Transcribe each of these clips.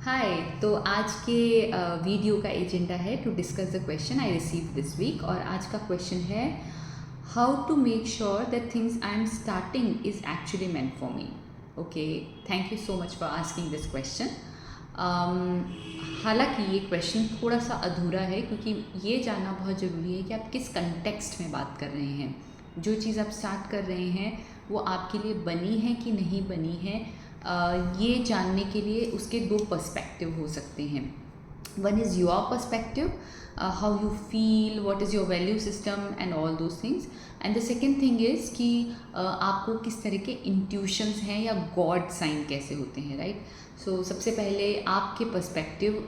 हाय। तो आज के वीडियो का एजेंडा है to discuss the question I receive this week. और आज का क्वेश्चन है how to make sure that things I am starting is actually meant for me. Okay, thank you so much for asking this question. हालांकि ये question थोड़ा सा अधूरा है क्योंकि ये जानना बहुत ज़रूरी है कि आप किस कंटेक्स्ट में बात कर रहे हैं। जो चीज़ आप स्टार्ट कर रहे हैं वो आपके लिए बनी है कि नहीं बनी है, ये जानने के लिए उसके दो पर्सपेक्टिव हो सकते हैं। One is your perspective, how you feel, what is your value system and all those things. And the second thing is कि आपको किस तरह के इंट्यूशंस हैं या गॉड साइन कैसे होते हैं, राइट। सो सबसे पहले आपके पर्सपेक्टिव,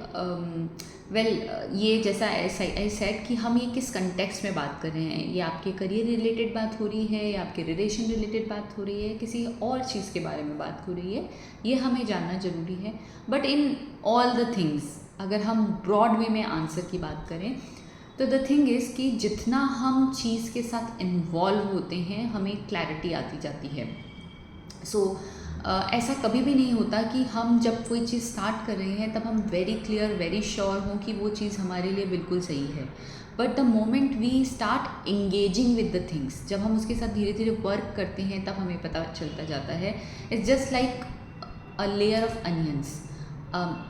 ये जैसा आई सेड कि हम ये किस कंटेक्स्ट में बात कर रहे हैं, ये आपके करियर रिलेटेड बात हो रही है या आपके रिलेशन रिलेटेड बात हो रही है, किसी और चीज़ के बारे में बात हो रही है, ये हमें जानना ज़रूरी है। But in all the things, अगर हम ब्रॉड वे में आंसर की बात करें तो द थिंग इज़ कि जितना हम चीज़ के साथ इन्वॉल्व होते हैं हमें क्लैरिटी आती जाती है। सो ऐसा कभी भी नहीं होता कि हम जब कोई चीज़ स्टार्ट कर रहे हैं तब हम वेरी क्लियर वेरी श्योर हों कि वो चीज़ हमारे लिए बिल्कुल सही है। But the moment we start engaging with the things, जब हम उसके साथ धीरे धीरे वर्क करते हैं तब हमें पता चलता जाता है। It's just like a layer of onions.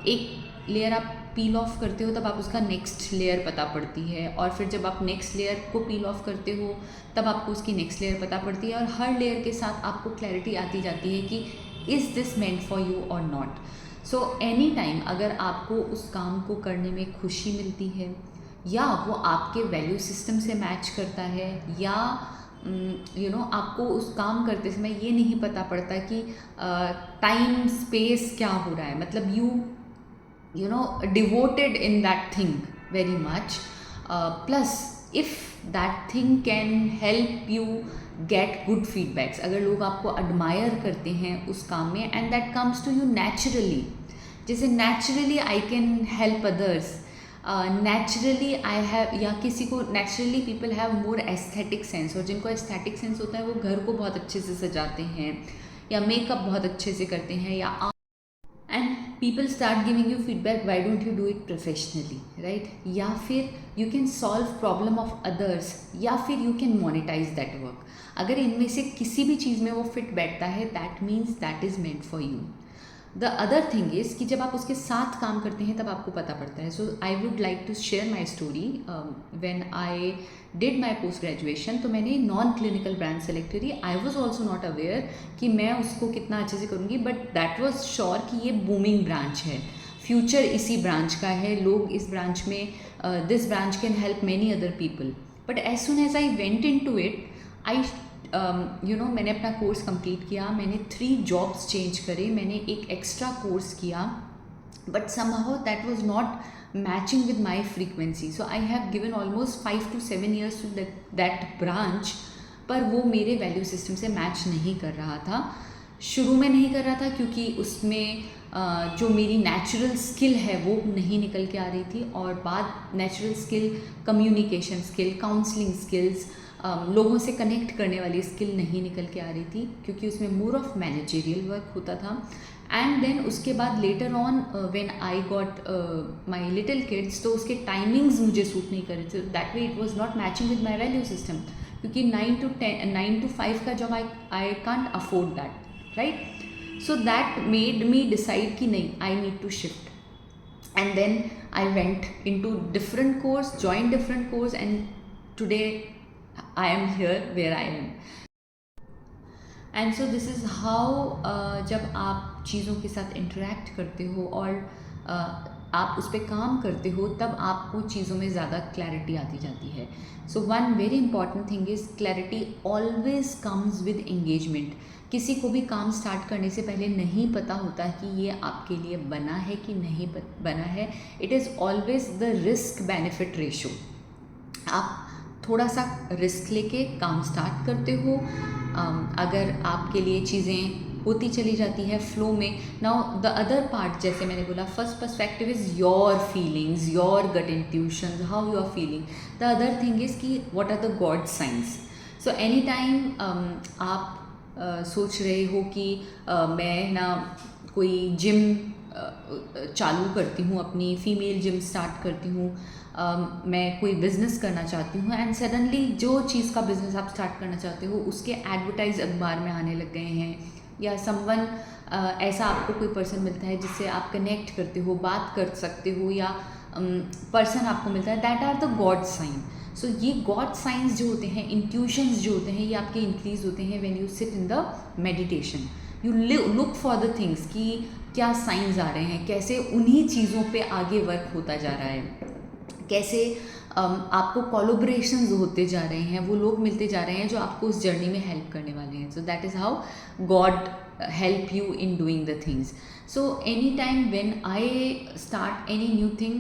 एक लेयर आप पील ऑफ करते हो तब आप उसका नेक्स्ट लेयर पता पड़ती है, और फिर जब आप नेक्स्ट लेयर को पील ऑफ करते हो तब आपको उसकी नेक्स्ट लेयर पता पड़ती है, और हर लेयर के साथ आपको क्लैरिटी आती जाती है कि is this meant for you और नॉट। सो एनी टाइम अगर आपको उस काम को करने में खुशी मिलती है या वो आपके वैल्यू सिस्टम से मैच करता है, या आपको उस काम करते समय ये नहीं पता पड़ता कि टाइम स्पेस क्या हो रहा है, मतलब you know devoted in that thing very much, plus if that thing can help you get good feedbacks, अगर लोग आपको admire करते हैं उस काम में and that comes to you naturally, जैसे naturally I can help others, naturally I have, या किसी को naturally people have more aesthetic sense, और जिनको aesthetic sense होता है वो घर को बहुत अच्छे से सजाते हैं या मेकअप बहुत अच्छे से करते हैं, या and people start giving you feedback, why don't you do it professionally, right. या फिर you can solve problem of others, या फिर you can monetize that work. अगर इनमें से किसी भी चीज़ में वो फिट बैठता है that means that is meant for you. The other thing is कि जब आप उसके साथ काम करते हैं तब आपको पता पड़ता है। So I would like to share my story. When I did my post graduation तो मैंने नॉन क्लिनिकल ब्रांच सेलेक्ट करी। I was also not aware कि मैं उसको कितना अच्छे से करूँगी, बट दैट वॉज श्योर कि ये बूमिंग ब्रांच है, फ्यूचर इसी ब्रांच का है, लोग इस ब्रांच में, this branch can help many other people. But as soon as I went into it, I मैंने अपना कोर्स कंप्लीट किया, मैंने 3 जॉब्स चेंज करे, मैंने एक एक्स्ट्रा कोर्स किया, but somehow that was not matching with my frequency. So I have given almost 5 to 7 years to that branch, पर वो मेरे वैल्यू सिस्टम से मैच नहीं कर रहा था। शुरू में नहीं कर रहा था क्योंकि उसमें जो मेरी नेचुरल स्किल है वो नहीं निकल के आ रही थी, और बाद natural skill, communication skill, counselling skills, लोगों से कनेक्ट करने वाली स्किल नहीं निकल के आ रही थी क्योंकि उसमें मोर ऑफ मैनेजरियल वर्क होता था। एंड देन उसके बाद later on when I got my little kids, तो उसके टाइमिंग्स मुझे सूट नहीं कर रहे थे, that way it was not matching with my value system, क्योंकि 9 to 5 का job I can't afford that, right. So that made me decide कि नहीं, I need to shift. and then I went into different course, joined different course, and today I am here where I am. And so this is how जब आप चीज़ों के साथ interact करते हो और आप उस पर काम करते हो तब आपको चीज़ों में ज़्यादा क्लैरिटी आती जाती है। So one very important thing is clarity always comes with engagement. किसी को भी काम स्टार्ट करने से पहले नहीं पता होता कि ये आपके लिए बना है कि नहीं बना है। It is always the risk benefit ratio. आप थोड़ा सा रिस्क लेके काम स्टार्ट करते हो, अगर आपके लिए चीज़ें होती चली जाती है फ्लो में। नाउ द अदर पार्ट, जैसे मैंने बोला, first perspective is your feelings, your gut intuitions, how you are feeling. The other thing is कि what are the God signs. So any time आप सोच रहे हो कि मैं ना कोई जिम चालू करती हूँ, अपनी फ़ीमेल जिम स्टार्ट करती हूँ, मैं कोई बिज़नेस करना चाहती हूँ एंड सडनली जो चीज़ का बिज़नेस आप स्टार्ट करना चाहते हो उसके एडवर्टाइज अखबार में आने लग गए हैं, या समवन ऐसा आपको कोई पर्सन मिलता है जिससे आप कनेक्ट करते हो, बात कर सकते हो, या पर्सन आपको मिलता है, that are the God sign. So ये गॉड साइंस जो होते हैं, इंट्यूशंस जो होते हैं, ये आपके इंक्रीज होते हैं when you sit in the meditation. You look for the things कि क्या साइंस आ रहे हैं, कैसे उन्हीं चीज़ों पे आगे वर्क होता जा रहा है, कैसे आपको कोलैबोरेशंस होते जा रहे हैं, वो लोग मिलते जा रहे हैं जो आपको उस जर्नी में हेल्प करने वाले हैं. So that is how God help you in doing the things. So anytime when I start any new thing,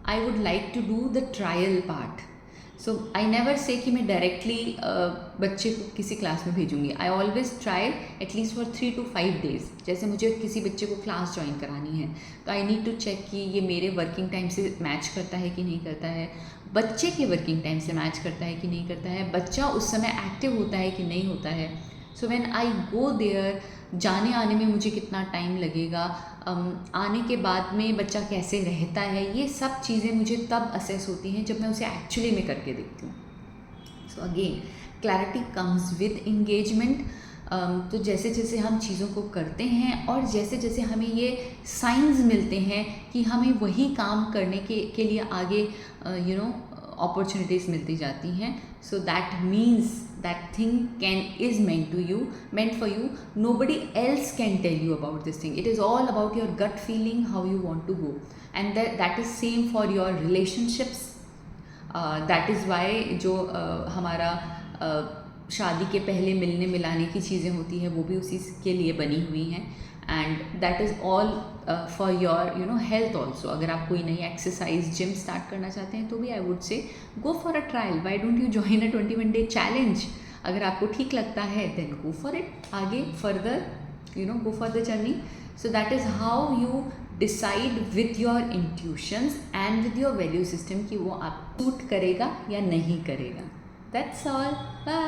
I would like to do the trial part. So I never say कि मैं directly बच्चे को किसी class में भेजूँगी. I always try at least for 3 to 5 days. जैसे मुझे किसी बच्चे को क्लास ज्वाइन करानी है तो I need to check कि ये मेरे वर्किंग टाइम से मैच करता है कि नहीं करता है, बच्चे के वर्किंग टाइम से मैच करता है कि नहीं करता है, बच्चा उस समय एक्टिव होता है कि नहीं होता है. So when I go there, जाने आने में मुझे कितना टाइम लगेगा, आने के बाद में बच्चा कैसे रहता है, ये सब चीज़ें मुझे तब असेस होती हैं जब मैं उसे एक्चुअली में करके देखती हूँ. So again clarity comes with engagement. तो जैसे जैसे हम चीज़ों को करते हैं और जैसे जैसे हमें ये साइंस मिलते हैं कि हमें वही काम करने के लिए आगे अपॉर्चुनिटीज़ मिलती जाती हैं. So that means that thing is meant for you. Nobody else can tell you about this thing. It is all about your gut feeling, how you want to go, and that is same for your relationships. That is why जो हमारा शादी के पहले मिलने मिलाने की चीज़ें होती है वो भी उसी के लिए बनी हुई हैं. And that is all for your health also. अगर आप कोई नई एक्सरसाइज जिम स्टार्ट करना चाहते हैं तो भी I would say go for a trial. Y don't you join a 21 day challenge. अगर आपको ठीक लगता है देन गो फॉर इट, आगे further go for the journey. So that is how you decide with your intuitions and with your value system कि वो आप suit करेगा या नहीं करेगा. That's all. बाय.